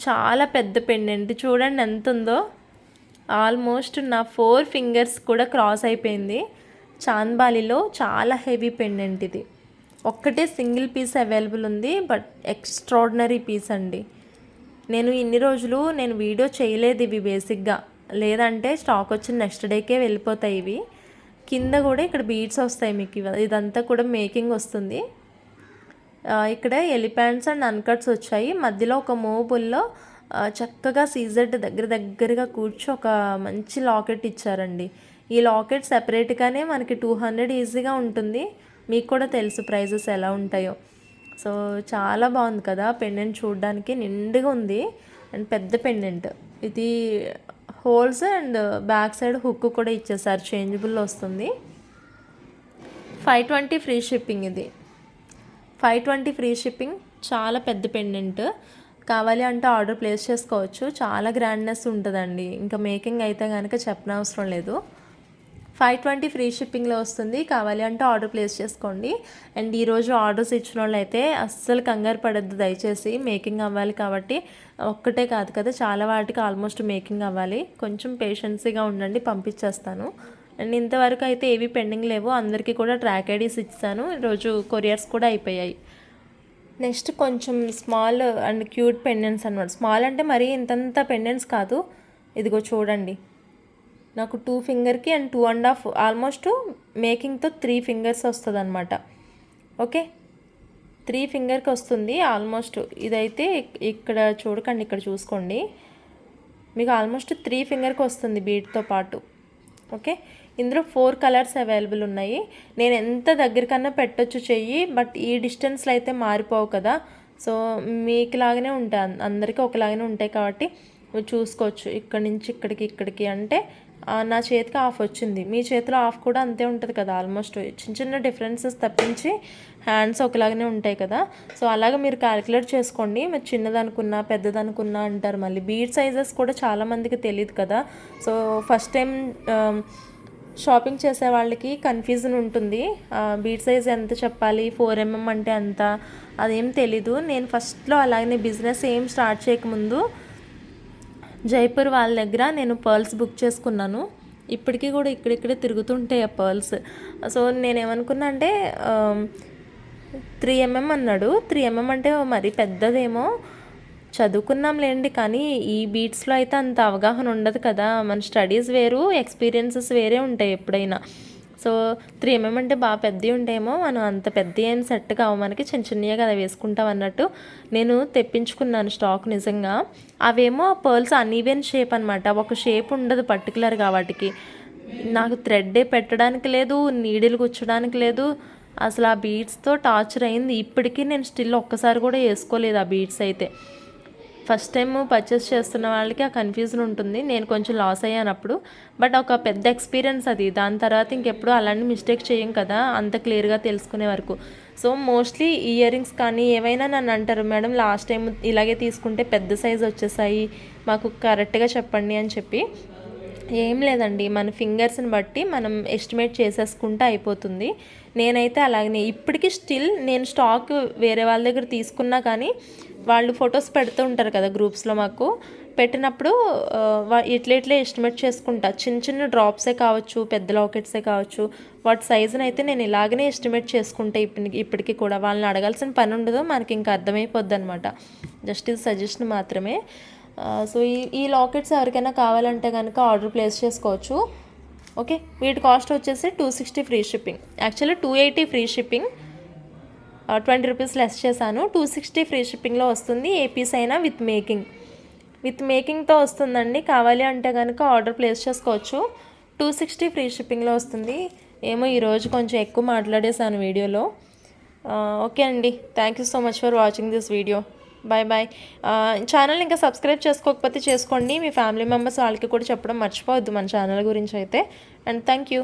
చాలా పెద్ద పెండెంట్ చూడండి ఎంత ఉందో. ఆల్మోస్ట్ నా 4 ఫింగర్స్ కూడా క్రాస్ అయిపోయింది. చాంద్బాలిలో చాలా హెవీ పెండెంట్ ఇది. ఒక్కటే సింగిల్ పీస్ అవైలబుల్ ఉంది, బట్ ఎక్స్ట్రాడినరీ పీస్ అండి. నేను ఇన్ని రోజులు వీడియో చేయలేదు ఇవి బేసిక్గా, లేదంటే స్టాక్ వచ్చిన నెక్స్ట్ డేకే వెళ్ళిపోతాయి ఇవి. కింద కూడా ఇక్కడ బీడ్స్ వస్తాయి మీకు, ఇదంతా కూడా మేకింగ్ వస్తుంది. ఇక్కడ ఎలిఫెంట్స్ అండ్ అన్కట్స్ వచ్చాయి. మధ్యలో ఒక మూబుల్లో చక్కగా సీజెడ్ దగ్గరగా కూర్చో ఒక మంచి లాకెట్ ఇచ్చారండి. ఈ లాకెట్ సెపరేట్గానే మనకి 200 ఈజీగా ఉంటుంది. మీకు కూడా తెలుసు ప్రైజెస్ ఎలా ఉంటాయో. సో చాలా బాగుంది కదా పెండెంట్, చూడడానికి నిండుగా ఉంది అండ్ పెద్ద పెండెంట్. ఇది holes and back side hook కూడా ఇచ్చేసారు, చేంజబుల్ వస్తుంది. 520 ఫ్రీ షిప్పింగ్. ఇది 520 ఫ్రీ షిప్పింగ్. చాలా పెద్ద పెండెంట్, కావాలి అంటే ఆర్డర్ ప్లేస్ చేసుకోవచ్చు. చాలా గ్రాండ్నెస్ ఉంటుందండి, ఇంకా మేకింగ్ అయితే కనుక చెప్పనవసరం లేదు. 520 ఫ్రీ షిప్పింగ్లో వస్తుంది, కావాలి అంటే ఆర్డర్ ప్లేస్ చేసుకోండి. అండ్ ఈరోజు ఆర్డర్స్ ఇచ్చిన వాళ్ళు అయితే అస్సలు కంగారు పడద్దు దయచేసి, మేకింగ్ అవ్వాలి కాబట్టి. ఒక్కటే కాదు కదా, చాలా వాటికి ఆల్మోస్ట్ మేకింగ్ అవ్వాలి. కొంచెం పేషెన్సీగా ఉండండి, పంపించేస్తాను. అండ్ ఇంతవరకు అయితే ఏవి పెండింగ్ లేవు, అందరికీ కూడా ట్రాక్ ఐడీస్ ఇచ్చాను. ఈరోజు కొరియర్స్ కూడా అయిపోయాయి. నెక్స్ట్ కొంచెం స్మాల్ అండ్ క్యూట్ పెండెంట్స్ అనమాట. స్మాల్ అంటే మరీ ఇంతంత పెండెంట్స్ కాదు. ఇదిగో చూడండి, నాకు 2 ఫింగర్కి అండ్ 2.5 ఆల్మోస్ట్ మేకింగ్తో 3 ఫింగర్స్ వస్తుంది అనమాట. ఓకే, 3 ఫింగర్కి వస్తుంది ఆల్మోస్ట్. ఇదైతే ఇక్కడ చూడకండి, ఇక్కడ చూసుకోండి, మీకు ఆల్మోస్ట్ 3 ఫింగర్కి వస్తుంది బీట్తో పాటు. ఓకే, ఇందులో 4 కలర్స్ అవైలబుల్ ఉన్నాయి. నేను ఎంత దగ్గరికన్నా పెట్టొచ్చు చెయ్యి, బట్ ఈ డిస్టెన్స్లో అయితే మారిపోవు కదా. సో మీకులాగానే ఉంటాయి, అందరికీ ఒకలాగానే ఉంటాయి కాబట్టి చూసుకోవచ్చు. ఇక్కడి నుంచి ఇక్కడికి అంటే నా చేతికి హాఫ్ వచ్చింది, మీ చేతిలో హాఫ్ కూడా అంతే ఉంటుంది కదా. ఆల్మోస్ట్ చిన్న డిఫరెన్సెస్ తప్పించి హ్యాండ్స్ ఒకలాగానే ఉంటాయి కదా. సో అలాగే మీరు క్యాలిక్యులేట్ చేసుకోండి. మీరు చిన్నదనుకున్నా పెద్దదనుకున్నా అంటారు. మళ్ళీ బీడ్ సైజెస్ కూడా చాలామందికి తెలియదు కదా. సో ఫస్ట్ టైం షాపింగ్ చేసే వాళ్ళకి కన్ఫ్యూజన్ ఉంటుంది, బీడ్ సైజ్ ఎంత చెప్పాలి, 4mm అంటే ఎంత, అదేం తెలీదు. నేను ఫస్ట్లో అలాగనే బిజినెస్ ఏం స్టార్ట్ చేయకముందు జైపూర్ వాళ్ళ దగ్గర నేను పర్ల్స్ బుక్ చేసుకున్నాను. ఇప్పటికీ కూడా ఇక్కడిక్కడే తిరుగుతుంటాయి ఆ పర్ల్స్. సో నేనేమనుకున్నా అంటే 3mm అన్నాడు. 3mm అంటే మరి పెద్దదేమో, చదువుకున్నాంలేండి, కానీ ఈ బీట్స్లో అయితే అంత అవగాహన ఉండదు కదా. మన స్టడీస్ వేరు, ఎక్స్పీరియన్సెస్ వేరే ఉంటాయి ఎప్పుడైనా. సో 3mm అంటే బాగా పెద్దవి ఉంటాయేమో, మనం అంత పెద్ద ఏం సెట్ కావు, మనకి చిన్నగా కదా వేసుకుంటాం అన్నట్టు నేను తెప్పించుకున్నాను స్టాక్. నిజంగా అవేమో పర్ల్స్ అన్ఈవెన్ షేప్ అనమాట, ఒక షేప్ ఉండదు పర్టికులర్గా వాటికి. నాకు థ్రెడ్డే పెట్టడానికి లేదు, నీడిలు గుచ్చడానికి లేదు, అసలు ఆ బీడ్స్తో టార్చర్ అయింది. ఇప్పటికీ నేను స్టిల్ ఒక్కసారి కూడా వేసుకోలేదు ఆ బీడ్స్ అయితే. ఫస్ట్ టైం పర్చేస్ చేస్తున్న వాళ్ళకి ఆ కన్ఫ్యూజన్ ఉంటుంది. నేను కొంచెం లాస్ అయ్యాను అప్పుడు, బట్ ఒక పెద్ద ఎక్స్పీరియన్స్ అది. దాని తర్వాత ఇంకెప్పుడు అలాంటి మిస్టేక్ చేయం కదా, అంత క్లియర్గా తెలుసుకునే వరకు. సో మోస్ట్లీ ఇయర్ రింగ్స్ కానీ ఏవైనా నన్ను అంటారు, మేడం లాస్ట్ టైం ఇలాగే తీసుకుంటే పెద్ద సైజ్ వచ్చేసాయి, మాకు కరెక్ట్గా చెప్పండి అని చెప్పి. ఏం లేదండి, మన ఫింగర్స్ని బట్టి మనం ఎస్టిమేట్ చేసేసుకుంటే అయిపోతుంది. నేనైతే అలాగనే ఇప్పటికీ స్టిల్ నేను స్టాక్ వేరే వాళ్ళ దగ్గర తీసుకున్నా కానీ వాళ్ళు ఫొటోస్ పెడుతూ ఉంటారు కదా గ్రూప్స్లో, మాకు పెట్టినప్పుడు ఇట్లా ఎస్టిమేట్ చేసుకుంటా. చిన్న డ్రాప్సే కావచ్చు, పెద్ద లాకెట్సే కావచ్చు, వాటి సైజుని అయితే నేను ఇలాగనే ఎస్టిమేట్ చేసుకుంటా. ఇప్పటికీ కూడా వాళ్ళని అడగాల్సిన పని ఉండదు, మనకి ఇంకా అర్థమైపోద్ది అనమాట. జస్ట్ ఇది సజెషన్ మాత్రమే. సో ఈ లాకెట్స్ ఎవరికైనా కావాలంటే కనుక ఆర్డర్ ప్లేస్ చేసుకోవచ్చు. ఓకే, వీటి కాస్ట్ వచ్చేసి 260 free shipping. Actually 280 free shipping, 20 rupees less చేశాను. 260 ఫ్రీ షిప్పింగ్లో వస్తుంది. ఏ పీస్ అయినా విత్ మేకింగ్తో వస్తుందండి. కావాలి అంటే కనుక ఆర్డర్ ప్లేస్ చేసుకోవచ్చు. 260 ఫ్రీ షిప్పింగ్లో వస్తుంది. ఏమో ఈరోజు కొంచెం ఎక్కువ మాట్లాడేశాను వీడియోలో. ఓకే అండి, thank you so much for watching this video. Bye. Channel ఇంకా సబ్స్క్రైబ్ చేసుకోకపోతే చేసుకోండి. మీ ఫ్యామిలీ మెంబర్స్ వాళ్ళకి కూడా చెప్పడం మర్చిపోవద్దు మన ఛానల్ గురించి అయితే. And thank you.